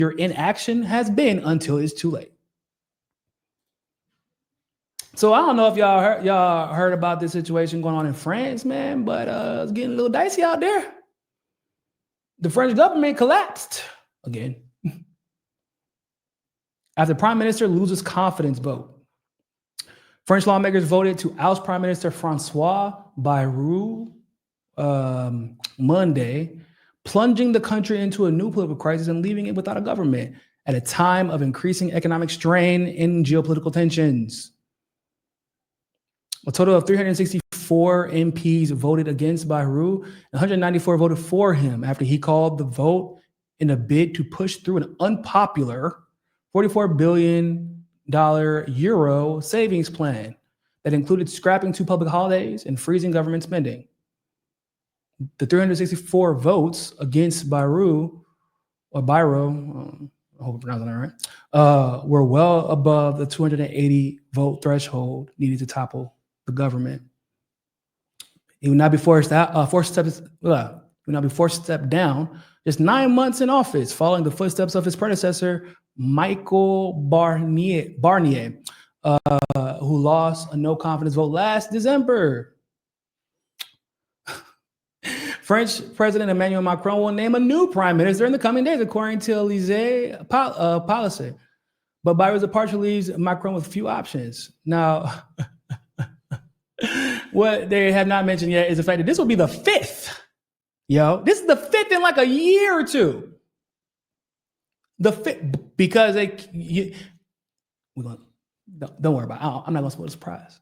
your inaction has been until it's too late. So I don't know if y'all heard about this situation going on in France, man, but it's getting a little dicey out there. The French government collapsed again after Prime Minister loses confidence vote. French lawmakers voted to oust Prime Minister Francois Bayrou Monday, plunging the country into a new political crisis and leaving it without a government at a time of increasing economic strain and geopolitical tensions. A total of 364 MPs voted against Bayrou, and 194 voted for him after he called the vote in a bid to push through an unpopular $44 billion euro savings plan that included scrapping 2 public holidays and freezing government spending. The 364 votes against Bayrou, I hope I'm pronouncing that right, were well above the 280 vote threshold needed to topple the government. He would not be forced step down just 9 months in office, following the footsteps of his predecessor, Michel Barnier, who lost a no confidence vote last December. French President Emmanuel Macron will name a new prime minister in the coming days, according to Élysée policy. But Bayrou's departure leaves Macron with few options. Now, what they have not mentioned yet is the fact that this will be the 5th. This is the 5th in like a year or two. The 5th, because don't worry about it. I'm not going to spoil the surprise.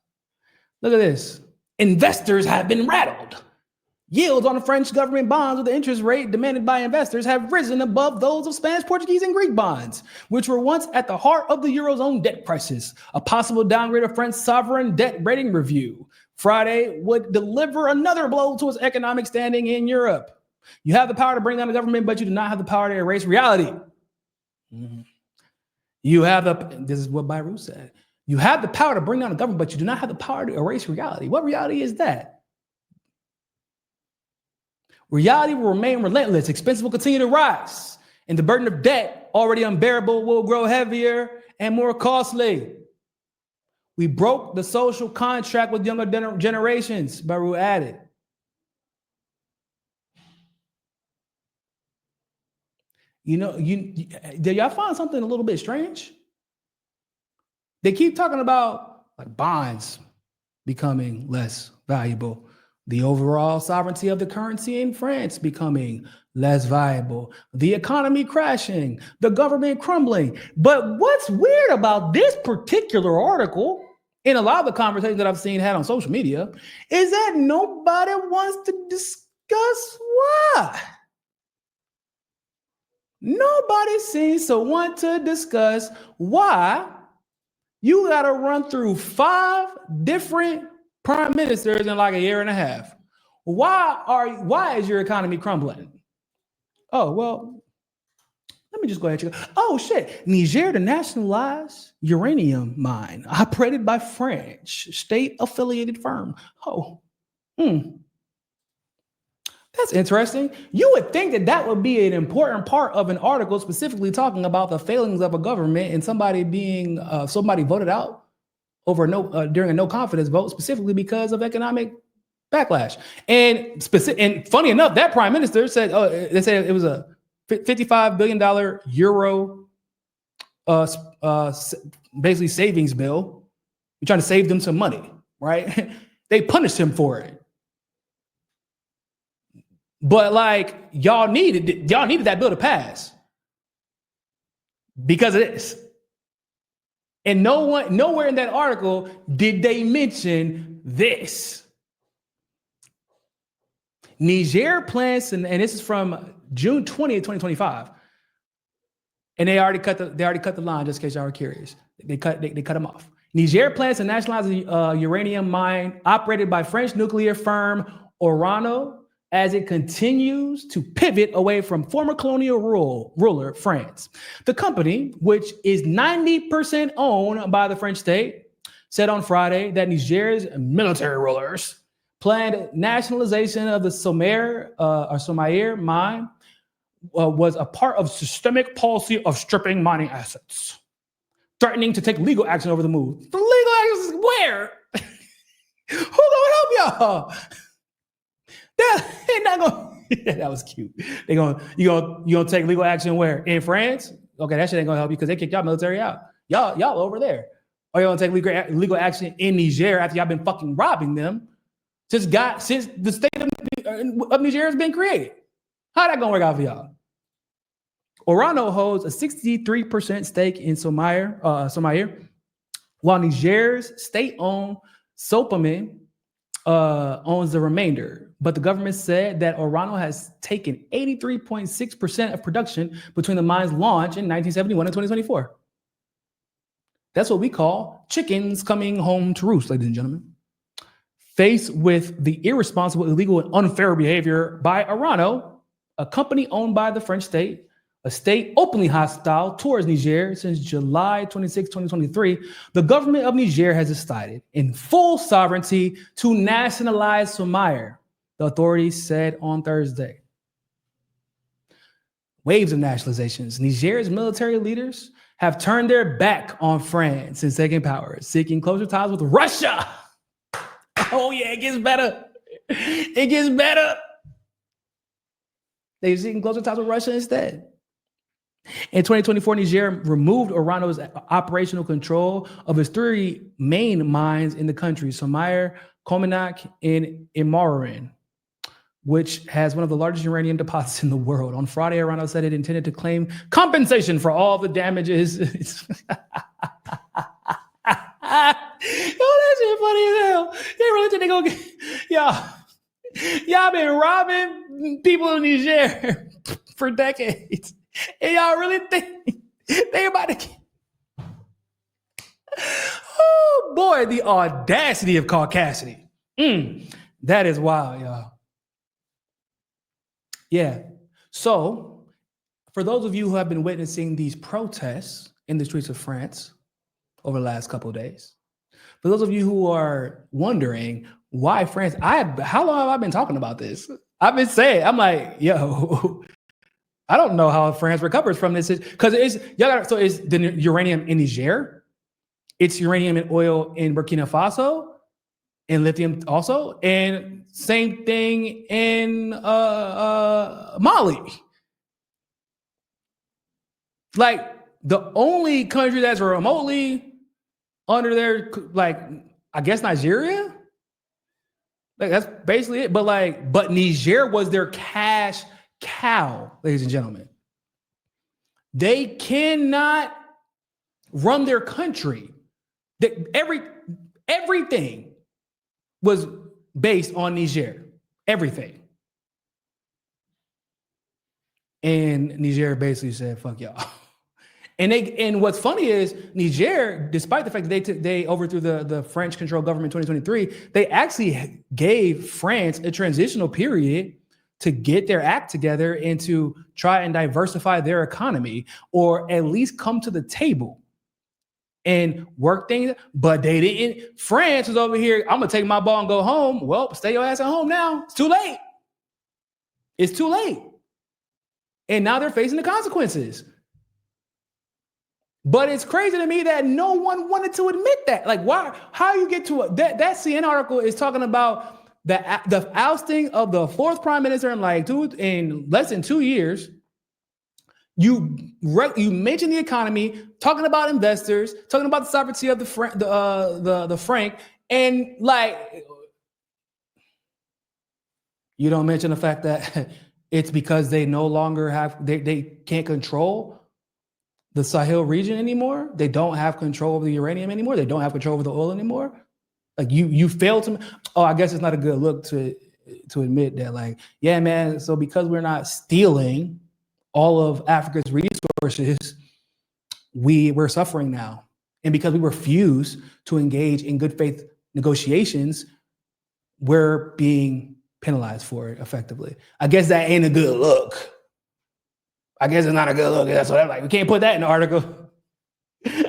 Look at this. Investors have been rattled. Yields on the French government bonds with the interest rate demanded by investors have risen above those of Spanish, Portuguese, and Greek bonds, which were once at the heart of the Eurozone debt crisis. A possible downgrade of French sovereign debt rating review Friday would deliver another blow to its economic standing in Europe. You have the power to bring down the government, but you do not have the power to erase reality. This is what Bayrou said. You have the power to bring down the government, but you do not have the power to erase reality. What reality is that? Reality will remain relentless. Expenses will continue to rise, and the burden of debt, already unbearable, will grow heavier and more costly. We broke the social contract with younger generations, Bayrou added. Did y'all find something a little bit strange? They keep talking about like bonds becoming less valuable, the overall sovereignty of the currency in France becoming less viable, the economy crashing, the government crumbling. But what's weird about this particular article, in a lot of the conversations that I've seen had on social media, is that nobody wants to discuss why. Nobody seems to want to discuss why you got to run through 5 different prime ministers in like a year and a half. Why is your economy crumbling? Oh, well, let me just go ahead and check. Oh, shit. Niger to nationalize uranium mine operated by French state-affiliated firm. That's interesting. You would think that would be an important part of an article specifically talking about the failings of a government and somebody voted out over during a no confidence vote specifically because of economic backlash. And funny enough, that prime minister said, they said it was a $55 billion euro basically savings bill. You're trying to save them some money, right? They punished him for it. But like y'all needed that bill to pass because of this. And nowhere in that article did they mention this. Niger plans, and this is from June 20th, 2025. And they already cut the line, just in case y'all were curious. They cut them off. Niger plans to nationalize a uranium mine operated by French nuclear firm Orano as it continues to pivot away from former colonial ruler France. The company, which is 90% owned by the French state, said on Friday that Niger's military rulers planned nationalization of the Somaïr mine, was a part of systemic policy of stripping mining assets, threatening to take legal action over the move. The legal action is where? Who gonna help y'all? That ain't not gonna. That was cute. You gonna take legal action where? In France? Okay, that shit ain't gonna help you because they kicked y'all military out. Y'all over there. Or you gonna take legal action in Niger after y'all been fucking robbing them since the state of Niger has been created. How that gonna work out for y'all? Orano holds a 63% stake in Somalia, while Niger's state-owned Sopamin owns the remainder. But the government said that Orano has taken 83.6% of production between the mine's launch in 1971 and 2024. That's what we call chickens coming home to roost, ladies and gentlemen. Faced with the irresponsible, illegal, and unfair behavior by Orano, a company owned by the French state, a state openly hostile towards Niger since July 26, 2023, the government of Niger has decided in full sovereignty to nationalize Somalia, the authorities said on Thursday. Waves of nationalizations. Niger's military leaders have turned their back on France since taking power, seeking closer ties with Russia. Oh yeah, it gets better. It gets better. They're seeking closer ties with Russia instead. In 2024, Niger removed Orano's operational control of its three main mines in the country, Somalia, Cominac, and Imaran, which has one of the largest uranium deposits in the world. On Friday, Orano said it intended to claim compensation for all the damages. Yo, that shit funny as hell. They really think they gonna get y'all been robbing people in Niger for decades. And y'all really think they about to get... Oh boy, the audacity of caucasity. That is wild, y'all. Yeah. So, for those of you who have been witnessing these protests in the streets of France over the last couple of days, for those of you who are wondering why France, how long have I been talking about this? I've been saying, I'm like, yo, I don't know how France recovers from this because it's the uranium in Niger, it's uranium and oil in Burkina Faso, and lithium also, and same thing in Mali. Like the only country that's remotely under their, like, I guess Nigeria. Like that's basically it. But Niger was their cash cow, ladies and gentlemen. They cannot run their country. Everything was based on Niger. Everything. And Niger basically said, fuck y'all. And what's funny is Niger, despite the fact that they overthrew the French-controlled government in 2023, they actually gave France a transitional period to get their act together and to try and diversify their economy, or at least come to the table and work things. But they didn't. France was over here, I'm gonna take my ball and go home. Well, stay your ass at home now. It's too late. It's too late. And now they're facing the consequences. But it's crazy to me that no one wanted to admit that. Like, why? How you get to that CNN article is talking about the ousting of the fourth prime minister in less than 2 years. You mention the economy, talking about investors, talking about the sovereignty of the franc, and like you don't mention the fact that it's because they no longer have they can't control the Sahel region anymore. They don't have control over the uranium anymore. They don't have control over the oil anymore. Like you failed to. Oh, I guess it's not a good look to admit that. Like, yeah, man. So because we're not stealing all of Africa's resources, we're suffering now, and because we refuse to engage in good faith negotiations, we're being penalized for it effectively. I guess that ain't a good look. I guess it's not a good look. That's what I'm like. We can't put that in the article.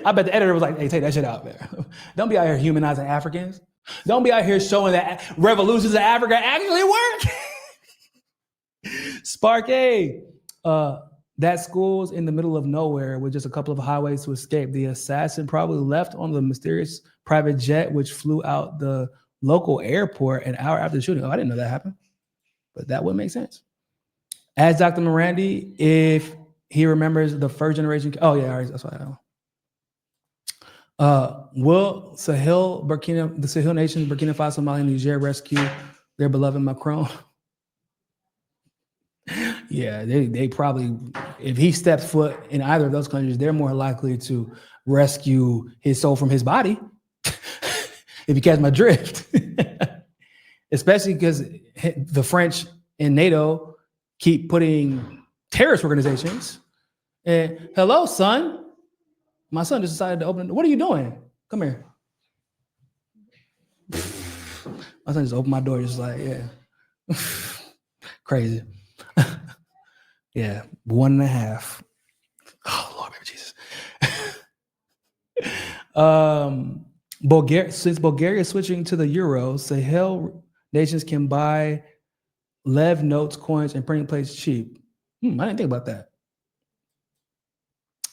I bet the editor was like, hey, take that shit out, man. Don't be out here humanizing Africans. Don't be out here showing that revolutions in Africa actually work. Sparky, That school's in the middle of nowhere with just a couple of highways to escape. The assassin probably left on the mysterious private jet, which flew out the local airport an hour after the shooting. Oh, I didn't know that happened, but that would make sense. As Dr. Morandi, if he remembers the first generation. Oh, yeah, all right, that's what I know. Will the Sahel nations, Burkina Faso, Mali, and Niger rescue their beloved Macron? Yeah, they probably, if he steps foot in either of those countries, they're more likely to rescue his soul from his body. If you catch my drift. Especially because the French and NATO keep putting terrorist organizations. And hello, son. My son just decided to open it. What are you doing? Come here. My son just opened my door, just like, yeah. Crazy. Yeah, 1.5. Oh, Lord, baby Jesus. Since Bulgaria is switching to the euro, Sahel nations can buy lev notes, coins, and printing plates cheap. I didn't think about that.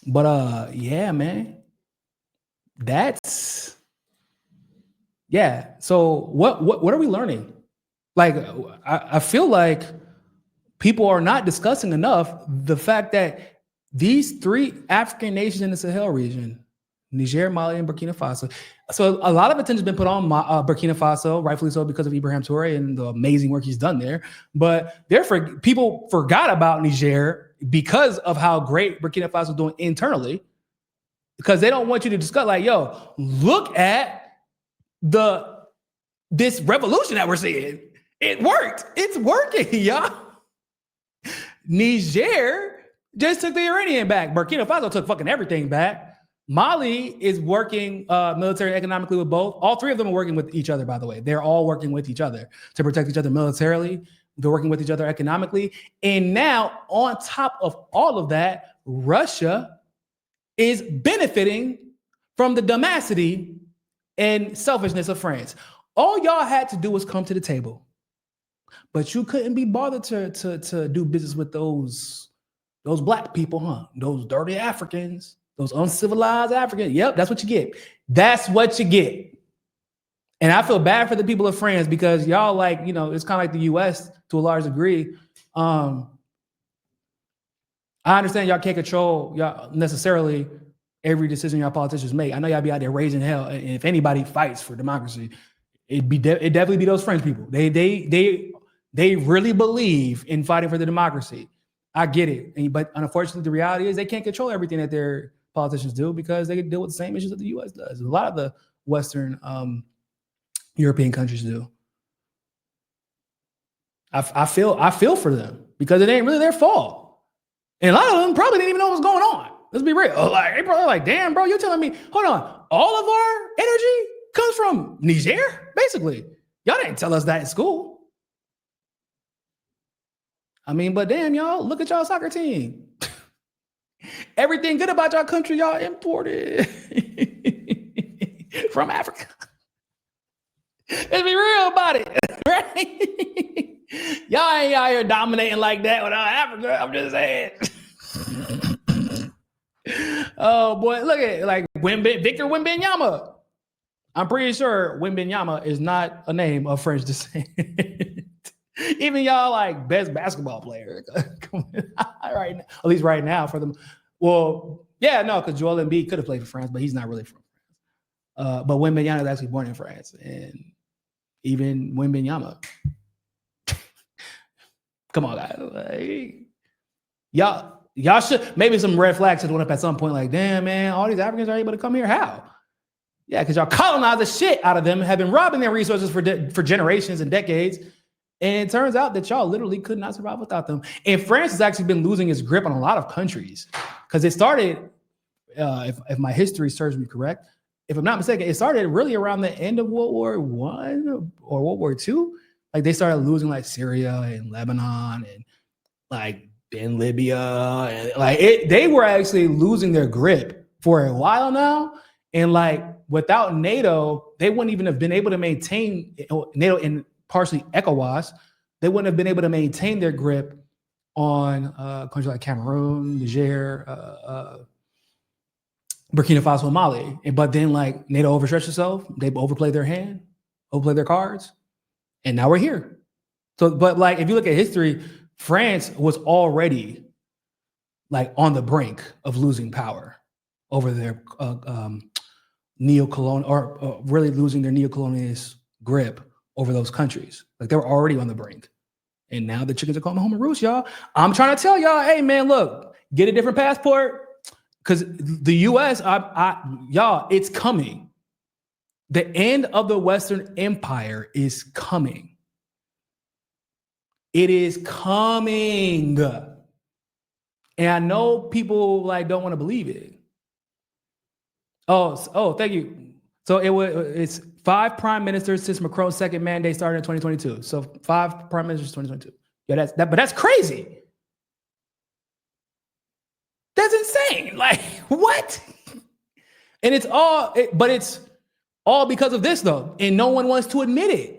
But yeah, man. So what are we learning? Like, I feel like people are not discussing enough the fact that these 3 African nations in the Sahel region, Niger, Mali, and Burkina Faso. So a lot of attention has been put on Burkina Faso, rightfully so, because of Ibrahim Touré and the amazing work he's done there. But therefore, people forgot about Niger because of how great Burkina Faso is doing internally, because they don't want you to discuss, like, yo, look at this revolution that we're seeing. It worked. It's working, y'all. Niger just took the Iranian back. Burkina Faso took fucking everything back. Mali is working military and economically with both. All 3 of them are working with each other, by the way. They're all working with each other to protect each other militarily. They're working with each other economically. And now, on top of all of that, Russia is benefiting from the dumbassity and selfishness of France. All y'all had to do was come to the table. But you couldn't be bothered to do business with those black people, huh? Those dirty Africans, those uncivilized Africans. Yep, that's what you get. That's what you get. And I feel bad for the people of France, because y'all, like, it's kind of like the U.S. to a large degree. I understand y'all can't control y'all necessarily every decision y'all politicians make. I know y'all be out there raising hell, and if anybody fights for democracy, it definitely be those French people. They really believe in fighting for the democracy. I get it. But unfortunately, the reality is they can't control everything that their politicians do, because they deal with the same issues that the U.S. does. A lot of the Western European countries do. I feel for them, because it ain't really their fault. And a lot of them probably didn't even know what was going on. Let's be real. Like, they probably like, damn, bro, you're telling me, hold on, all of our energy comes from Niger? Basically. Y'all didn't tell us that in school. I mean, but damn, y'all, look at y'all soccer team. Everything good about y'all country, y'all imported from Africa. Let's be real about it, right? Y'all ain't out here dominating like that without Africa. I'm just saying. Oh boy, look at it, like Victor Wembanyama. I'm pretty sure Wembanyama is not a name of French descent. Even y'all like best basketball player right now, at least right now for them. Well, yeah, no, because Joel Embiid could have played for France, but he's not really from France. But Wembanyama is actually born in France, and even Wembanyama. Come on, guys. Like, y'all should, maybe some red flags should have went up at some point. Like, damn, man, all these Africans are able to come here. How? Yeah, because y'all colonized the shit out of them, have been robbing their resources for generations and decades. And it turns out that y'all literally could not survive without them. And France has actually been losing its grip on a lot of countries, because it started, if my history serves me correct, if I'm not mistaken, it started really around the end of World War I or World War II. Like, they started losing like Syria and Lebanon and like in Libya, and like they were actually losing their grip for a while now. And like, without NATO, they wouldn't even have been able to maintain NATO and partially ECOWAS. They wouldn't have been able to maintain their grip on countries like Cameroon, Niger, Burkina Faso, and Mali. But then like NATO overstretched itself. They overplayed their hand, overplayed their cards, and now we're here. So, but like if you look at history, France was already like on the brink of losing power over their neo-colonial, or really losing their neo-colonialist grip over those countries. Like they were already on the brink. And now the chickens are coming home to roost, y'all. I'm trying to tell y'all, hey man, look, get a different passport. Because the US, y'all, it's coming. The end of the Western Empire is coming. It is coming. And I know people like don't want to believe it. Oh, thank you. So it's 5 prime ministers since Macron's second mandate started in 2022. So 5 prime ministers 2022. Yeah, but that's crazy. That's insane. Like what? And it's all because of this though, and no one wants to admit it.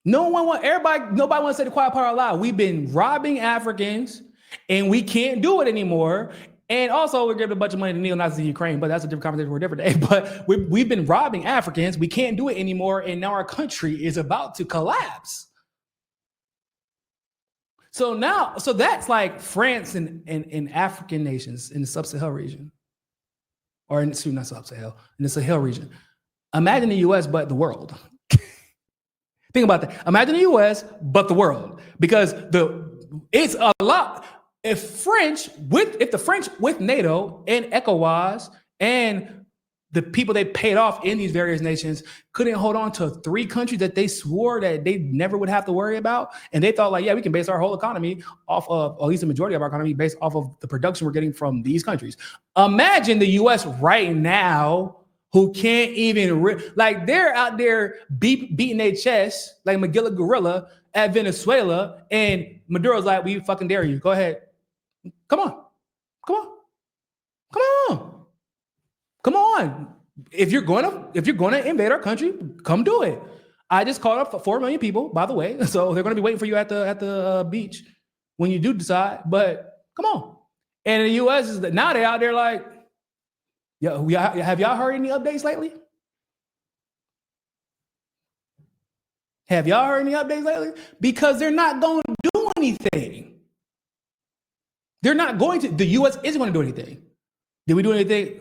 Nobody wants to say the quiet part out loud. We've been robbing Africans, and we can't do it anymore. And also, we're giving a bunch of money to neo-Nazis in Ukraine, but that's a different conversation for a different day. But we've been robbing Africans. We can't do it anymore, and now our country is about to collapse. So that's like France and African nations in the sub-Sahel region, or not sub-Sahel, in the Sahel region. Imagine the U.S., but the world. Think about that. Imagine the U.S., but the world, because it's a lot. If the French with NATO and ECOWAS and the people they paid off in these various nations couldn't hold on to 3 countries that they swore that they never would have to worry about, and they thought like, yeah, we can base our whole economy off of, or at least the majority of our economy based off of the production we're getting from these countries. Imagine the U.S. right now, who can't even like they're out there beating their chest like Magilla Gorilla at Venezuela, and Maduro's like, we fucking dare you. Go ahead. Come on. If you're gonna invade our country, come do it. I just called up 4 million people, by the way, so they're gonna be waiting for you at the beach when you do decide. But come on. And the U.S. is now they're out there like, yeah, have y'all heard any updates lately? Because they're not going to do anything. They're not going to. The U.S. isn't going to do anything. Did we do anything?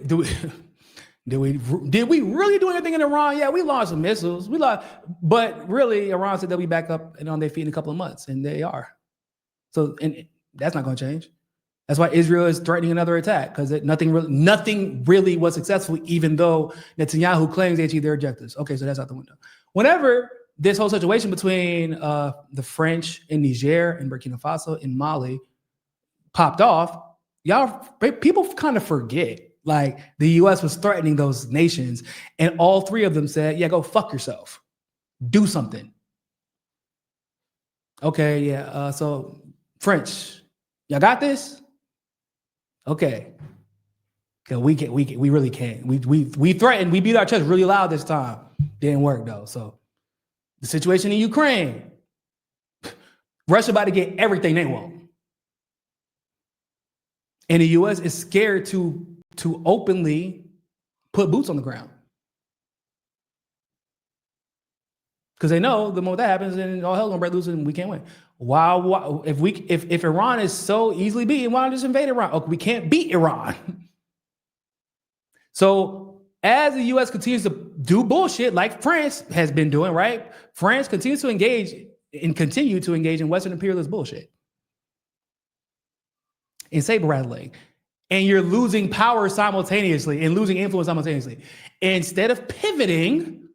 Did we really do anything in Iran? Yeah, we launched some missiles. But really, Iran said they'll be back up and on their feet in a couple of months, and they are. So, and that's not going to change. That's why Israel is threatening another attack, because nothing really was successful, even though Netanyahu claims they achieved their objectives. Okay, so that's out the window. Whenever this whole situation between the French in Niger and Burkina Faso and Mali popped off, people kind of forget, like the U.S. was threatening those nations, and all 3 of them said, yeah, go fuck yourself. Do something. Okay, yeah, so French, y'all got this? Okay, we really can't. We threatened. We beat our chest really loud this time. Didn't work though. So the situation in Ukraine, Russia about to get everything they want, and the U.S. is scared to openly put boots on the ground, because they know the more that happens, then all hell's gonna break loose and we can't win. Wow, if Iran is so easily beaten, why not just invade Iran? Okay, we can't beat Iran. So as the U.S. continues to do bullshit like France has been doing, right? France continues to continue to engage in Western imperialist bullshit and saber rattling, and you're losing power simultaneously and losing influence simultaneously. Instead of pivoting,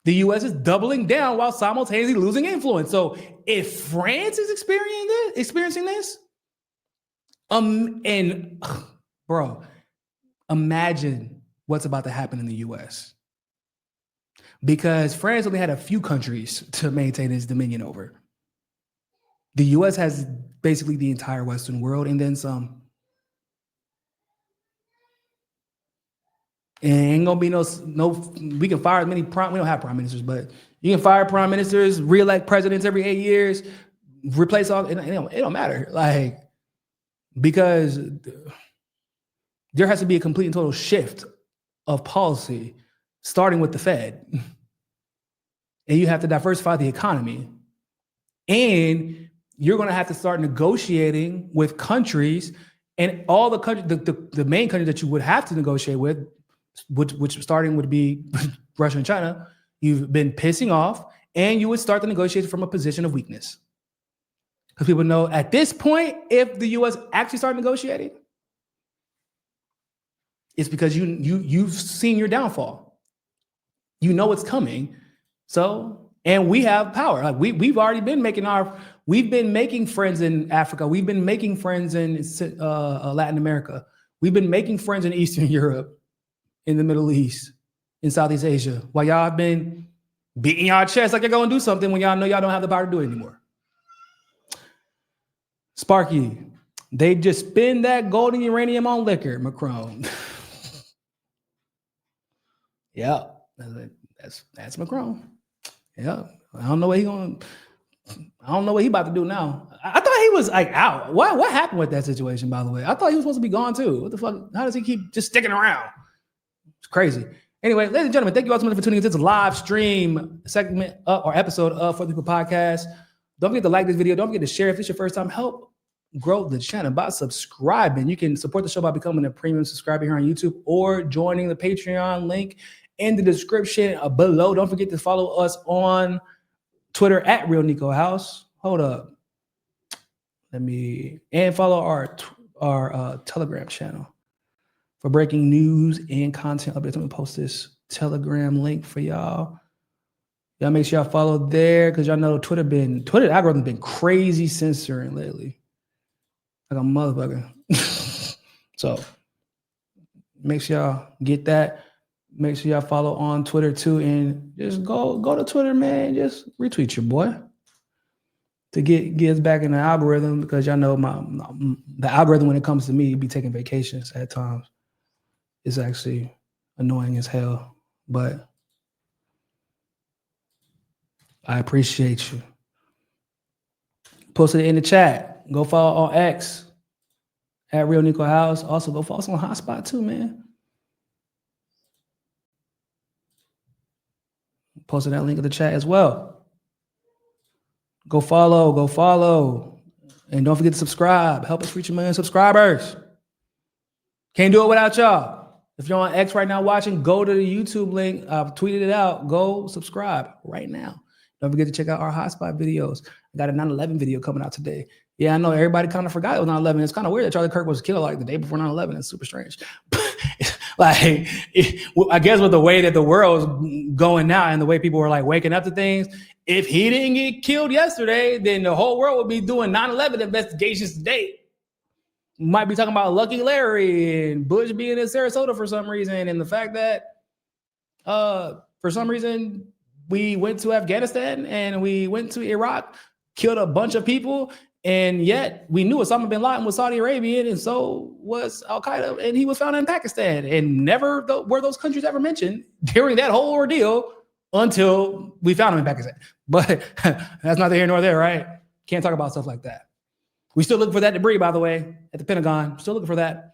the U.S. is doubling down while simultaneously losing influence. So if France is experiencing this, imagine what's about to happen in the U.S. Because France only had a few countries to maintain its dominion over. The U.S. has basically the entire Western world and then some. And ain't gonna be no. We can fire as many we don't have prime ministers, but you can fire prime ministers, reelect presidents every 8 years. replace all. It don't matter, like, because there has to be a complete and total shift of policy, starting with the Fed, and you have to diversify the economy, and you're going to have to start negotiating with countries, and all the countries, the main countries that you would have to negotiate with, which starting would be Russia and China. You've been pissing off, and you would start the negotiation from a position of weakness. Because people know at this point, if the U.S. actually started negotiating, it's because you've seen your downfall. You know it's coming. So, and we have power. Like we've already been we've been making friends in Africa. We've been making friends in Latin America. We've been making friends in Eastern Europe, in the Middle East, in Southeast Asia. While y'all have been beating y'all chest like you're going to do something when y'all know y'all don't have the power to do it anymore. Sparky, they just spend that gold and uranium on liquor, Macron. Yeah, that's Macron. Yeah, I don't know what he about to do now. I thought he was like out. What happened with that situation, by the way? I thought he was supposed to be gone too. What the fuck? How does he keep just sticking around? It's crazy. Anyway, ladies and gentlemen, thank you all so much for tuning into this live stream segment or episode of For the People Podcast. Don't forget to like this video. Don't forget to share. If this is your first time, help grow the channel by subscribing. You can support the show by becoming a premium subscriber here on YouTube or joining the Patreon link in the description below. Don't forget to follow us on Twitter at Real Niko House. Hold up. And follow our Telegram channel for breaking news and content updates. I'm gonna post this Telegram link for y'all. Y'all make sure y'all follow there, because y'all know Twitter algorithm been crazy censoring lately. Like a motherfucker. So make sure y'all get that. Make sure y'all follow on Twitter too, and just go to Twitter, man. Just retweet your boy to get us back in the algorithm, because y'all know the algorithm when it comes to me be taking vacations at times. It's actually annoying as hell, but I appreciate you. Posted it in the chat. Go follow on X at Real Niko House. Also, go follow us on Hotspot too, man. Posted that link in the chat as well. Go follow. And don't forget to subscribe. Help us reach 1 million subscribers. Can't do it without y'all. If you're on X right now watching, go to the YouTube link. I've tweeted it out. Go subscribe right now. Don't forget to check out our hotspot videos. I got a 9/11 video coming out today. Yeah, I know everybody kind of forgot it was 9/11. It's kind of weird that Charlie Kirk was killed like the day before 9/11. It's super strange. I guess with the way that the world's going now and the way people were like waking up to things, if he didn't get killed yesterday, then the whole world would be doing 9/11 investigations today. Might be talking about Lucky Larry and Bush being in Sarasota for some reason, and the fact that for some reason we went to Afghanistan and we went to Iraq, killed a bunch of people, and yet we knew Osama bin Laden was Saudi Arabian, and so was Al Qaeda, and he was found in Pakistan, and never were those countries ever mentioned during that whole ordeal until we found him in Pakistan. But that's neither here nor there, right? Can't talk about stuff like that. We still looking for that debris, by the way, at the Pentagon. Still looking for that.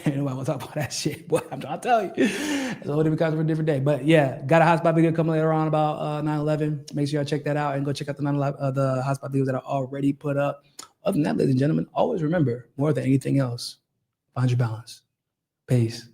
Ain't nobody want to talk about that shit, boy. I'm trying to tell you. It's a whole different kind of a different day. But yeah, got a hotspot video coming later on about 9/11. Make sure y'all check that out and go check out the hotspot videos that are already put up. Other than that, ladies and gentlemen, always remember, more than anything else, find your balance. Peace.